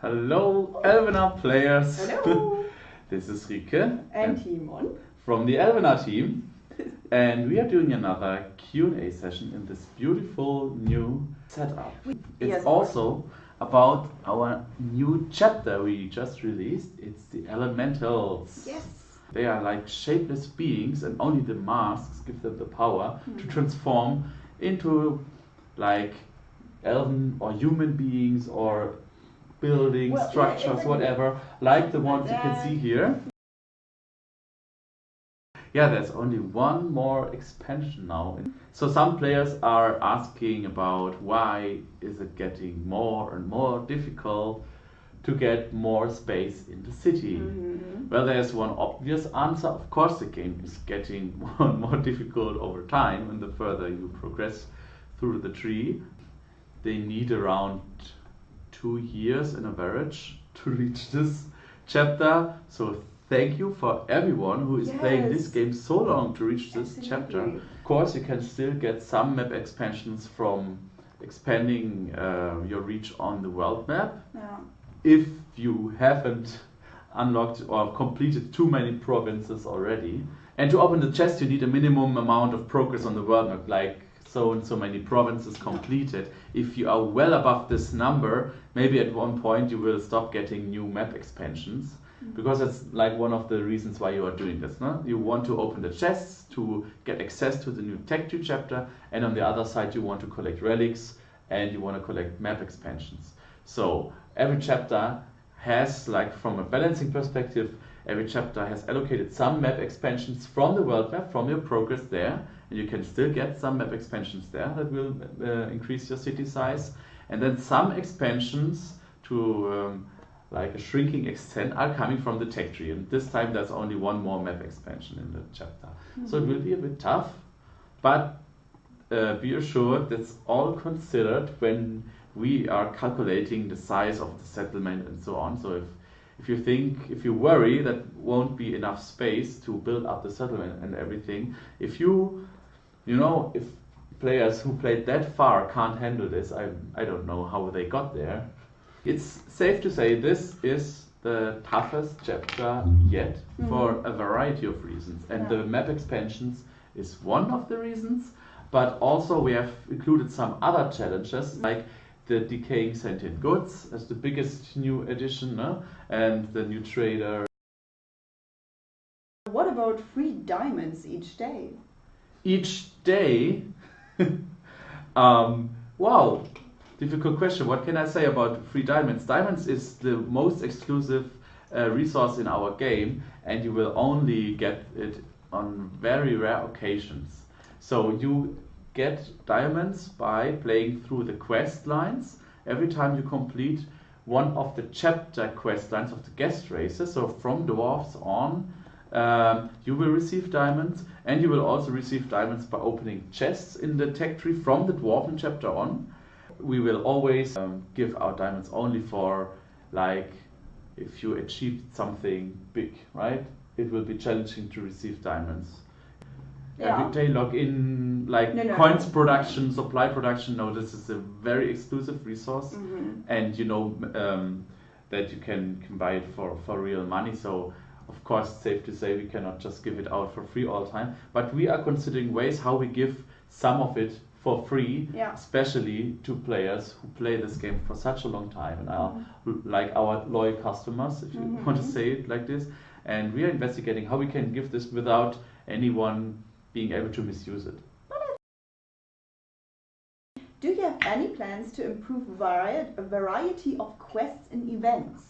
Hello, Elvenar players. Hello. This is Rike And Timon from the Elvenar team, and we are doing another Q&A session in this beautiful new setup. It's also about our new chapter we just released. It's the elementals. Yes. They are like shapeless beings, and only the masks give them the power to transform into like elven or human beings or buildings, structures, whatever, like the ones you can see here. Yeah, there's only one more expansion now. So some players are asking about why is it getting more and more difficult to get more space in the city. Well, there's one obvious answer. Of course, the game is getting more and more difficult over time, and the further you progress through the tree. They need around 2 years in average to reach this chapter. So thank you for everyone who is playing this game so long to reach this chapter. Of course, you can still get some map expansions from expanding your reach on the world map. If you haven't unlocked or completed too many provinces already. And to open the chest, you need a minimum amount of progress on the world map, like so and so many provinces completed. If you are well above this number, maybe at one point you will stop getting new map expansions, because that's like one of the reasons why you are doing this. No? You want to open the chests to get access to the new Tech 2 chapter, and on the other side you want to collect relics and you want to collect map expansions. So every chapter has, like from a balancing perspective, every chapter has allocated some map expansions from the world map, from your progress there, and you can still get some map expansions there that will increase your city size. And then some expansions to like a shrinking extent are coming from the tech tree, and this time there's only one more map expansion in the chapter. So it will be a bit tough, but be assured that's all considered when we are calculating the size of the settlement and so on. So if you worry that won't be enough space to build up the settlement and everything, if if players who played that far can't handle this, I don't know how they got there. It's safe to say this is the toughest chapter yet for a variety of reasons, and the map expansions is one of the reasons, but also we have included some other challenges, like the decaying Sentient Goods as the biggest new addition, and the new trader. What about free diamonds each day? Each day? Wow, difficult question. What can I say about free diamonds? Diamonds is the most exclusive resource in our game, and you will only get it on very rare occasions. So you get diamonds by playing through the quest lines. Every time you complete one of the chapter quest lines of the guest races, so from dwarves on, you will receive diamonds, and you will also receive diamonds by opening chests in the tech tree from the dwarven chapter on. We will always give out diamonds only for, like, if you achieved something big, right? It will be challenging to receive diamonds. Every day log in, like coins production, supply production. No, this is a very exclusive resource, and that you can buy it for real money. So of course, it's safe to say we cannot just give it out for free all the time, but we are considering ways how we give some of it for free, especially to players who play this game for such a long time and are like our loyal customers, if you want to say it like this. And we are investigating how we can give this without anyone being able to misuse it. Do you have any plans to improve a variety of quests and events?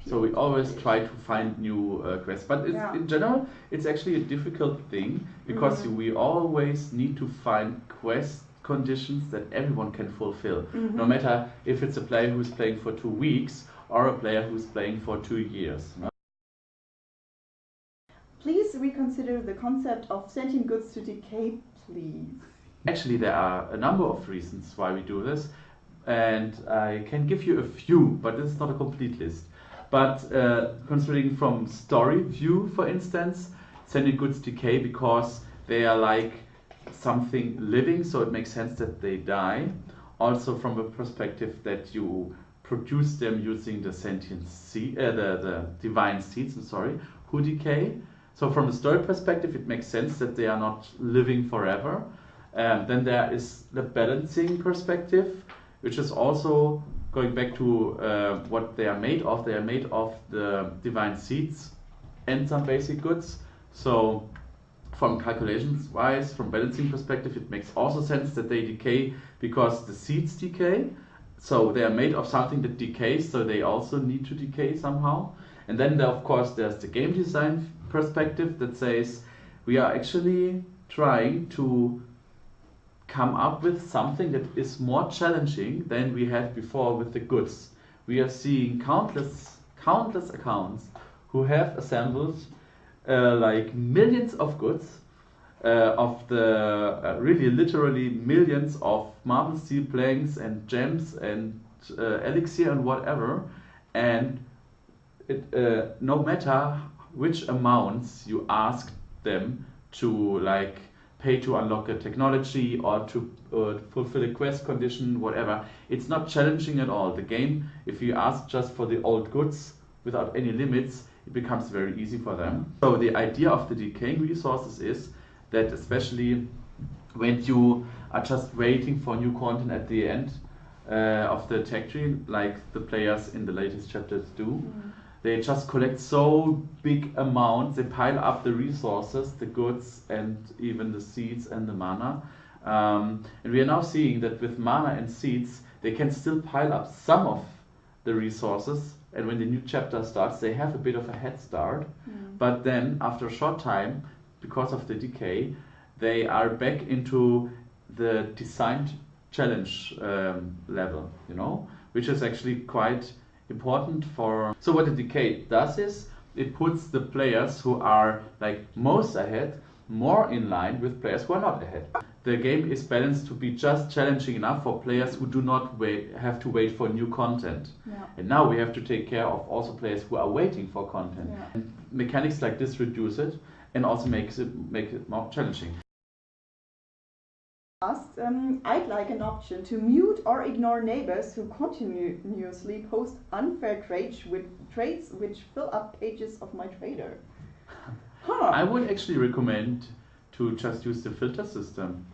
So we always try to find new quests, but in general it's actually a difficult thing, because we always need to find quest conditions that everyone can fulfill, no matter if it's a player who's playing for 2 weeks or a player who's playing for 2 years. Please reconsider the concept of sentient goods to decay, please. Actually, there are a number of reasons why we do this, and I can give you a few, but this is not a complete list. But considering from story view, for instance, sentient goods decay because they are like something living, so it makes sense that they die. Also from a perspective that you produce them using the sentient seed, the divine seeds, who decay. So from a story perspective, it makes sense that they are not living forever. Then there is the balancing perspective, which is also going back to what they are made of. They are made of the divine seeds and some basic goods. So from calculations wise, from balancing perspective, it makes also sense that they decay because the seeds decay. So they are made of something that decays, so they also need to decay somehow. And then of course there's the game design perspective that says we are actually trying to come up with something that is more challenging than we had before with the goods. We are seeing countless accounts who have assembled like millions of goods of the really literally millions of marble steel planks and gems and elixir and whatever, and no matter which amounts you ask them to like pay to unlock a technology or to fulfill a quest condition, whatever, it's not challenging at all. The game, if you ask just for the old goods without any limits, it becomes very easy for them. So the idea of the decaying resources is that especially when you are just waiting for new content at the end of the tech tree, like the players in the latest chapters do, they just collect so big amounts, they pile up the resources, the goods and even the seeds and the mana. And we are now seeing that with mana and seeds, they can still pile up some of the resources, and when the new chapter starts, they have a bit of a head start. But then after a short time, because of the decay, they are back into the designed challenge level, you know, which is actually quite important for. So what the decay does is it puts the players who are like most ahead more in line with players who are not ahead. The game is balanced to be just challenging enough for players who do not have to wait for new content. And now we have to take care of also players who are waiting for content. And mechanics like this reduce it and also make it more challenging. Asked, I'd like an option to mute or ignore neighbors who continuously post unfair traits which fill up pages of my trader. I would actually recommend to just use the filter system.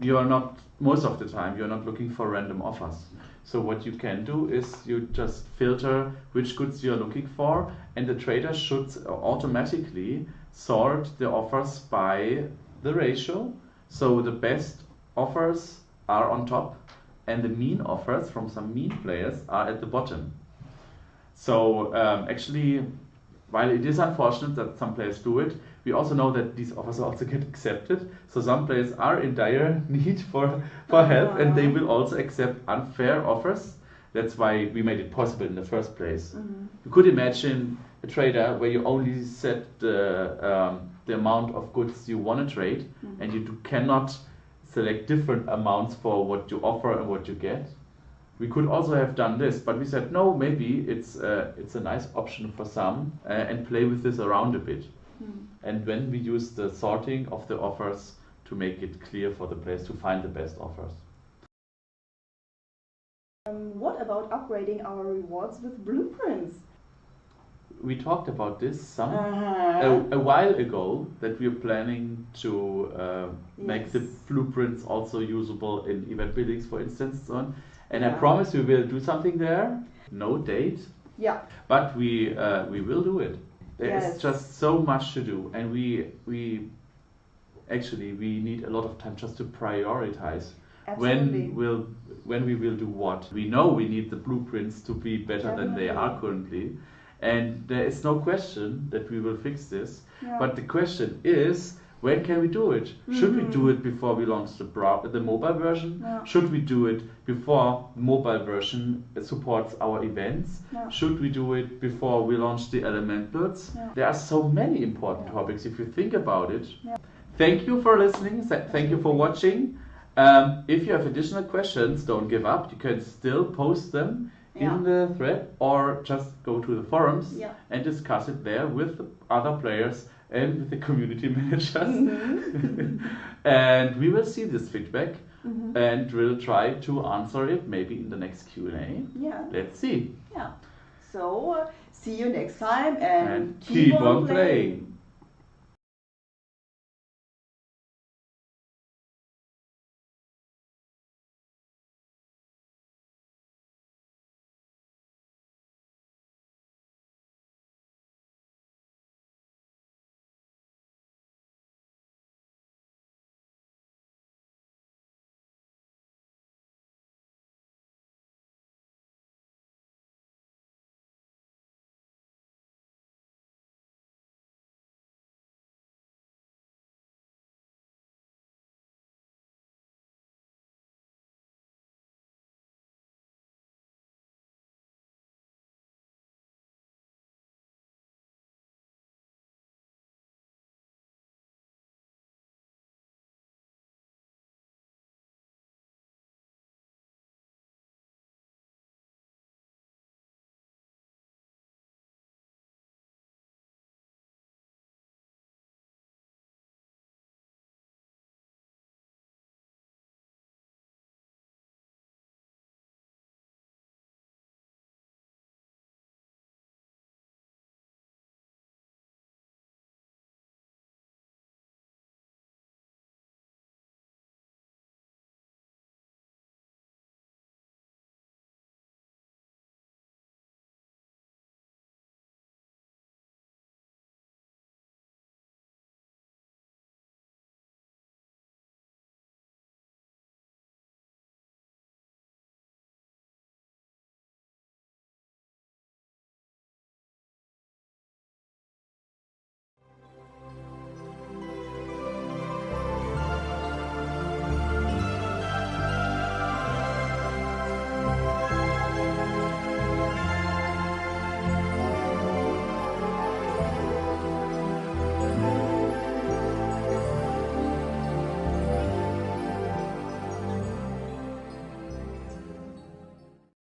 You are not, most of the time, you're not looking for random offers. So what you can do is you just filter which goods you're looking for, and the trader should automatically sort the offers by the ratio. So the best offers are on top and the mean offers from some mean players are at the bottom. So actually, while it is unfortunate that some players do it, we also know that these offers also get accepted. So some players are in dire need for help, and they will also accept unfair offers. That's why we made it possible in the first place. You could imagine a trader where you only set the amount of goods you want to trade, and you cannot select different amounts for what you offer and what you get. We could also have done this, but we said no, maybe it's a nice option for some, and play with this around a bit. And when we use the sorting of the offers to make it clear for the players to find the best offers. What about upgrading our rewards with blueprints? We talked about this a while ago, that we are planning to make the blueprints also usable in event buildings, for instance, and I promise we will do something there. No date. But we will do it. There is just so much to do, and we need a lot of time just to prioritize when we will do what. We know we need the blueprints to be better than they are currently, and there is no question that we will fix this. But the question is, when can we do it? Should we do it before we launch the mobile version? Should we do it before the mobile version supports our events? Should we do it before we launch the element builds? There are so many important topics if you think about it. Thank you for listening. Thank you for watching. If you have additional questions, don't give up. You can still post them in the thread, or just go to the forums and discuss it there with the other players and with the community managers. And we will see this feedback. and we'll try to answer it maybe in the next Q&A. Yeah. Let's see. Yeah. So see you next time and keep on playing.